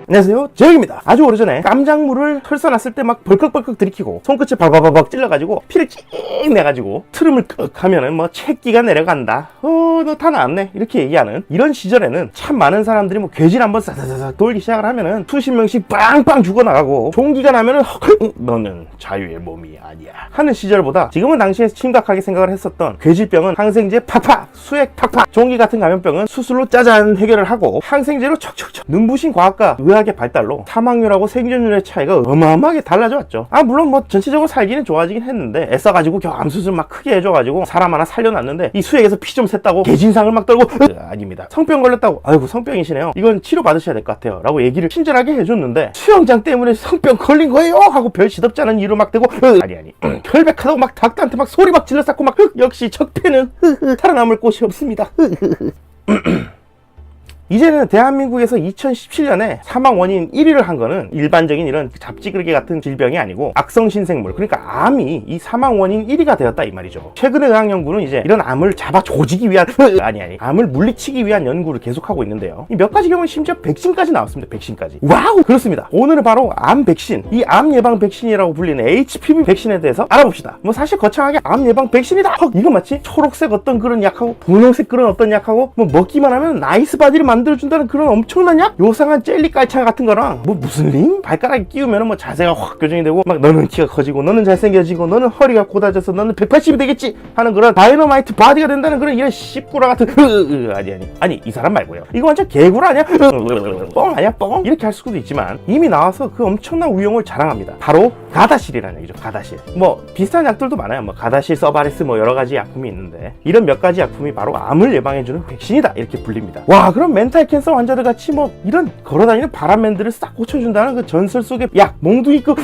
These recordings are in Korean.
안녕하세요, 제육입니다. 아주 오래전에 깜장물을 설사놨을 때 막 벌컥벌컥 들이키고 손끝을 바바바박 찔러가지고 피를 찡 내가지고 트름을 끄 하면은 뭐 채기가 내려간다, 너 다 나았네, 이렇게 얘기하는 이런 시절에는 참 많은 사람들이 뭐 괴질 한번 싸싸싸 돌기 시작을 하면은 수십 명씩 빵빵 죽어나가고 종기가 나면은 너는 자유의 몸이 아니야 하는 시절보다 지금은 당시에 심각하게 생각을 했었던 괴질병은 항생제 팍팍, 수액 팍팍, 종기 같은 감염병은 수술로 짜잔 해결을 하고 항생제로 척척척, 눈부신 과학과 의학의 발달로 사망률하고 생존율의 차이가 어마어마하게 달라져 왔죠. 물론 뭐 전체적으로 살기는 좋아지긴 했는데 애써가지고 겨우 암수술 막 크게 해줘가지고 사람 하나 살려놨는데 이 수액에서 피 좀 샜다고 개진상을 막 떨고 아닙니다, 성병 걸렸다고 아이고 성병이시네요, 이건 치료 받으셔야 될 것 같아요 라고 얘기를 친절하게 해줬는데 수영장 때문에 성병 걸린 거예요 하고 별 시덥지 않은 이유로 막 대고 아니 결백하다고 막 닭한테 막 소리 막 질러쌌고 막 역시 적폐는 살아남을 곳이 없습니다. 이제는 대한민국에서 2017년에 사망 원인 1위를 한 거는 일반적인 이런 잡지그르기 같은 질병이 아니고 악성신생물, 그러니까 암이 이 사망 원인 1위가 되었다 이 말이죠. 최근의 의학 연구는 이제 이런 암을 잡아 조지기 위한 암을 물리치기 위한 연구를 계속하고 있는데요. 몇 가지 경우는 심지어 백신까지 나왔습니다. 백신까지. 와우! 그렇습니다. 오늘은 바로 암 백신, 이 암 예방 백신이라고 불리는 HPV 백신에 대해서 알아봅시다. 뭐 사실 거창하게 암 예방 백신이다, 이거 마치 초록색 어떤 그런 약하고 분홍색 그런 어떤 약하고 뭐 먹기만 하면 나이스 바디를 만들어준다는 그런 엄청난 약? 요상한 젤리 깔창 같은 거랑 뭐 무슨 링? 발가락에 끼우면 뭐 자세가 확 교정이 되고 막 너는 키가 커지고 너는 잘생겨지고 너는 허리가 고다져서 너는 180이 되겠지 하는 그런 다이너마이트 바디가 된다는 그런 이런 씨꾸라 같은 아니 이 사람 말고요, 이거 완전 개구라 아니야? 뻥 아니야 뻥? 이렇게 할 수도 있지만 이미 나와서 그 엄청난 위용을 자랑합니다. 바로 가다실이라는 얘기죠. 가다실. 뭐 비슷한 약들도 많아요. 뭐 가다실, 서바리스 뭐 여러 가지 약품이 있는데 이런 몇 가지 약품이 바로 암을 예방해주는 백신이다 이렇게 불립니다. 와, 그럼 멘탈 캔서 환자들 같이 뭐 이런 걸어다니는 바람맨들을 싹 고쳐준다는 그 전설 속의 약 몽둥이급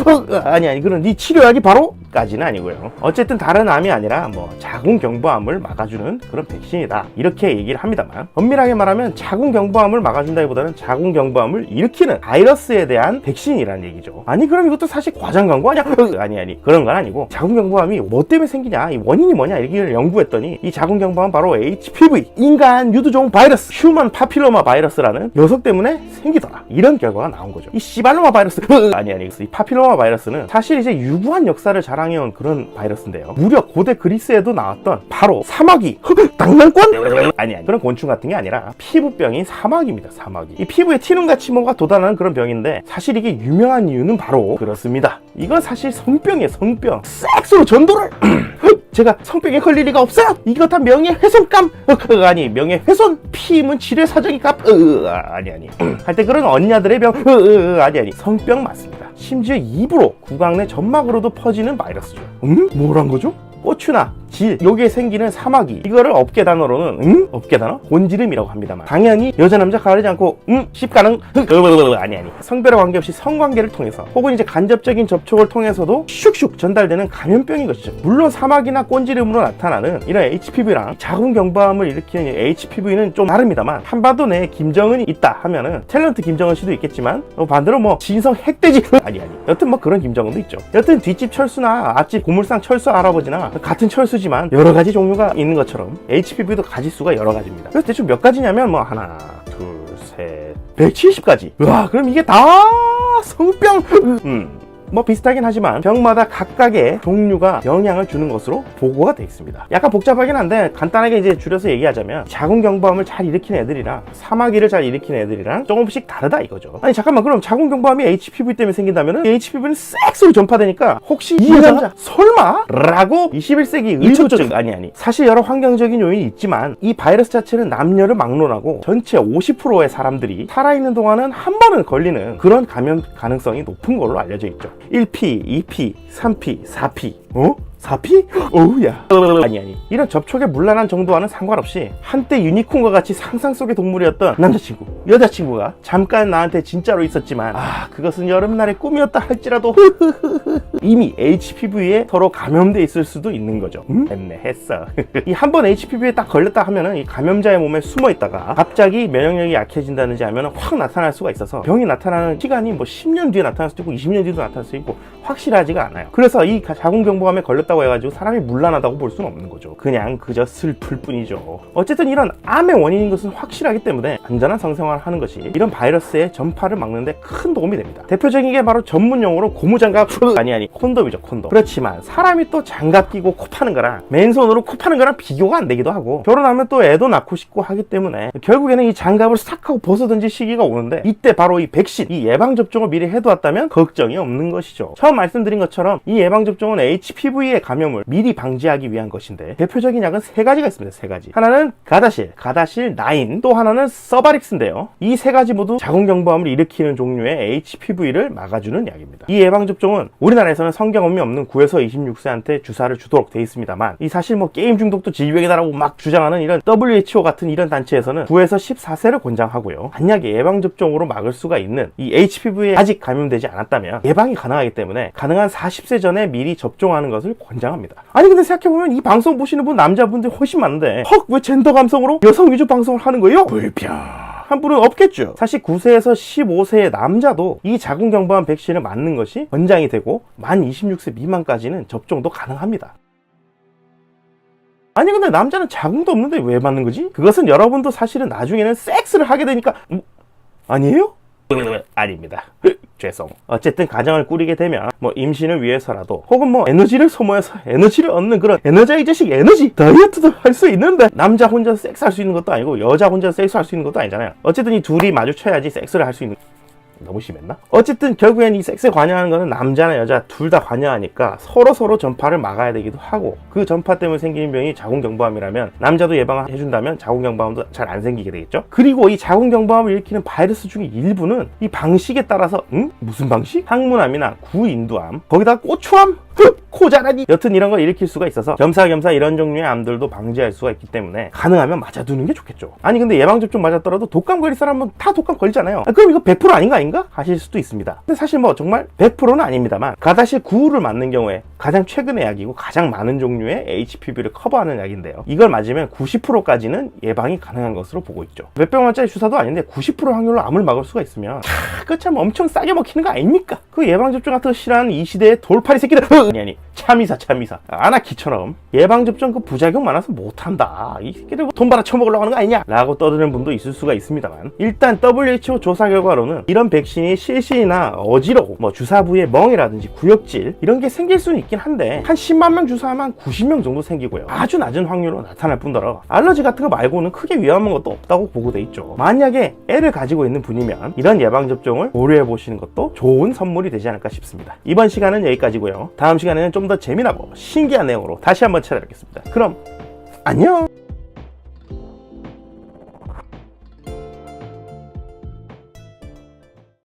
아니 그런 이 치료약이 바로 까지는 아니고요. 어쨌든 다른 암이 아니라 뭐 자궁경부암을 막아주는 그런 백신이다 이렇게 얘기를 합니다만, 엄밀하게 말하면 자궁경부암을 막아준다기보다는 자궁경부암을 일으키는 바이러스에 대한 백신이라는 얘기죠. 아니 그럼 이것도 사실 과장 광고 아니야? 아니 그런 건 아니고, 자궁경부암이 뭐 때문에 생기냐, 이 원인이 뭐냐 이렇게 연구했더니 이 자궁경부암 바로 HPV, 인간 유두종 바이러스, 휴먼 파필로마 바이러스라는 녀석 때문에 생기더라, 이런 결과가 나온 거죠. 이 시발로마 바이러스 이 파필로마 바이러스는 사실 이제 유구한 역사를 자랑해온 그런 바이러스인데요. 무려 고대 그리스에도 나왔던 바로 사마귀, 낭만권? 그런 곤충 같은 게 아니라 피부병인 사마귀입니다. 사마귀. 이 피부에 티눈같이 뭐가 돋아나는 그런 병인데, 사실 이게 유명한 이유는 바로 그렇습니다. 이건 사실 성병이에요. 성병. 섹스로 전도를 제가 성병에 걸릴 리가 없어요. 이거 다 명예훼손감. 명예훼손. 피임은 치료 사정이값. 할 때 그런 언냐들의 병. 성병 맞습니다. 심지어 입으로, 구강 내 점막으로도 퍼지는 바이러스죠. 뭘 한 거죠? 고추나 질, 요게 생기는 사마귀, 이거를 업계 단어로는 업계 단어? 곤지름이라고 합니다만, 당연히 여자 남자 가리지 않고 십가능 성별에 관계없이 성관계를 통해서 혹은 이제 간접적인 접촉을 통해서도 슉슉 전달되는 감염병인 것이죠. 물론 사마귀나 꼰지름으로 나타나는 이런 HPV랑 자궁경부암을 일으키는 HPV는 좀 다릅니다만, 한반도 내에 김정은이 있다 하면은 탤런트 김정은 씨도 있겠지만 반대로 뭐 진성 핵돼지 여튼 뭐 그런 김정은도 있죠. 여튼 뒷집 철수나 앞집 고물상 철수 할아버지나 같은 철수지만 여러 가지 종류가 있는 것처럼 HPV도 가지수가 여러 가지입니다. 그래서 대충 몇 가지냐면 뭐 하나, 둘, 셋, 170가지. 와, 그럼 이게 다 성병. 뭐 비슷하긴 하지만 병마다 각각의 종류가 영향을 주는 것으로 보고가 되어 있습니다. 약간 복잡하긴 한데 간단하게 이제 줄여서 얘기하자면, 자궁경부암을 잘 일으키는 애들이랑 사마귀를 잘 일으키는 애들이랑 조금씩 다르다 이거죠. 아니 잠깐만, 그럼 자궁경부암이 HPV 때문에 생긴다면은 HPV는 섹스로 전파되니까 혹시 이 여자 설마? 라고 21세기 의초적 사실 여러 환경적인 요인이 있지만 이 바이러스 자체는 남녀를 막론하고 전체 50%의 사람들이 살아있는 동안은 한 번은 걸리는 그런 감염 가능성이 높은 걸로 알려져 있죠. 1P, 2P, 3P, 4P. 4P? 어우야. 이런 접촉의 문란한 정도와는 상관없이 한때 유니콘과 같이 상상 속의 동물이었던 남자친구, 여자친구가 잠깐 나한테 진짜로 있었지만 그것은 여름날의 꿈이었다 할지라도 이미 HPV에 서로 감염돼 있을 수도 있는 거죠. 했어. 이 한 번 HPV에 딱 걸렸다 하면은 이 감염자의 몸에 숨어 있다가 갑자기 면역력이 약해진다든지 하면은 확 나타날 수가 있어서, 병이 나타나는 시간이 뭐 10년 뒤에 나타날 수도 있고 20년 뒤에도 나타날 수도 있고 확실하지가 않아요. 그래서 이 자궁경부암에 걸렸다고 해가지고 사람이 문란하다고 볼 수는 없는 거죠. 그저 슬플 뿐이죠. 어쨌든 이런 암의 원인인 것은 확실하기 때문에 안전한 성생활 생활하는 것이 이런 바이러스의 전파를 막는데 큰 도움이 됩니다. 대표적인 게 바로 전문용어로 고무장갑 아니 콘돔이죠. 콘돔. 그렇지만 사람이 또 장갑 끼고 코 파는 거랑 맨손으로 코 파는 거랑 비교가 안 되기도 하고 결혼하면 또 애도 낳고 싶고 하기 때문에 결국에는 이 장갑을 싹 하고 벗어던질 시기가 오는데 이때 바로 이 백신, 이 예방접종을 미리 해두었다면 걱정이 없는 것이죠. 처음 말씀드린 것처럼 이 예방접종은 HPV의 감염을 미리 방지하기 위한 것인데 대표적인 약은 세 가지가 있습니다. 세 가지. 하나는 가다실, 가다실 9, 또 하나는 서바릭스인데요. 이 세 가지 모두 자궁경부암을 일으키는 종류의 HPV를 막아주는 약입니다. 이 예방접종은 우리나라에서는 성경험이 없는 9에서 26세한테 주사를 주도록 돼 있습니다만 이 사실 뭐 게임 중독도 질병이다라고 막 주장하는 이런 WHO 같은 이런 단체에서는 9에서 14세를 권장하고요. 만약에 예방접종으로 막을 수가 있는 이 HPV에 아직 감염되지 않았다면 예방이 가능하기 때문에 가능한 40세 전에 미리 접종하는 것을 권장합니다. 아니 근데 생각해보면 이 방송 보시는 분 남자분들 훨씬 많은데 헉 왜 젠더 감성으로 여성 위주 방송을 하는 거예요? 불평 한 분은 없겠죠. 사실 9세에서 15세의 남자도 이 자궁경부암 백신을 맞는 것이 권장이 되고 만 26세 미만까지는 접종도 가능합니다. 아니 근데 남자는 자궁도 없는데 왜 맞는 거지? 그것은 여러분도 사실은 나중에는 섹스를 하게 되니까 아니에요? 아닙니다. 죄송. 어쨌든 가정을 꾸리게 되면 뭐 임신을 위해서라도 혹은 뭐 에너지를 소모해서 에너지를 얻는 그런 에너자이저식 에너지 다이어트도 할 수 있는데 남자 혼자 섹스할 수 있는 것도 아니고 여자 혼자 섹스할 수 있는 것도 아니잖아요. 어쨌든 이 둘이 마주쳐야지 섹스를 할 수 있는. 너무 심했나? 어쨌든 결국엔 이 섹스에 관여하는 거는 남자나 여자 둘 다 관여하니까 서로 전파를 막아야 되기도 하고 그 전파 때문에 생기는 병이 자궁경부암이라면 남자도 예방을 해준다면 자궁경부암도 잘 안 생기게 되겠죠? 그리고 이 자궁경부암을 일으키는 바이러스 중에 일부는 이 방식에 따라서 무슨 방식? 항문암이나 구인두암 거기다 고추암? 코자라니 여튼 이런 걸 일으킬 수가 있어서 겸사겸사 이런 종류의 암들도 방지할 수가 있기 때문에 가능하면 맞아두는 게 좋겠죠. 아니 근데 예방접종 맞았더라도 독감 걸릴 사람은 다 독감 걸리잖아요. 그럼 이거 100% 아닌가 하실 수도 있습니다. 근데 사실 뭐 정말 100%는 아닙니다만 가다실 9를 맞는 경우에 가장 최근의 약이고 가장 많은 종류의 HPV를 커버하는 약인데요. 이걸 맞으면 90%까지는 예방이 가능한 것으로 보고 있죠. 몇백 원짜리 주사도 아닌데 90% 확률로 암을 막을 수가 있으면 그 참 엄청 싸게 먹히는 거 아닙니까? 그 예방접종 같은 거 싫어하는 이 시대의 돌팔이 새끼들 아니 참이사 아나키처럼 예방접종 그 부작용 많아서 못한다 이 새끼들 돈 받아 처먹으려고 하는 거 아니냐 라고 떠드는 분도 있을 수가 있습니다만 일단 WHO 조사 결과로는 이런 백신이 실신이나 어지러움 뭐 주사 부위의 멍이라든지 구역질 이런 게 생길 수는 있긴 한데 한 10만 명 주사하면 90명 정도 생기고요. 아주 낮은 확률로 나타날 뿐더러 알러지 같은 거 말고는 크게 위험한 것도 없다고 보고돼 있죠. 만약에 애를 가지고 있는 분이면 이런 예방접종을 고려해 보시는 것도 좋은 선물이 되지 않을까 싶습니다. 이번 시간은 여기까지고요. 다음 시간에는 좀 더 재미나고 신기한 내용으로 다시 한번 찾아뵙겠습니다. 그럼 안녕.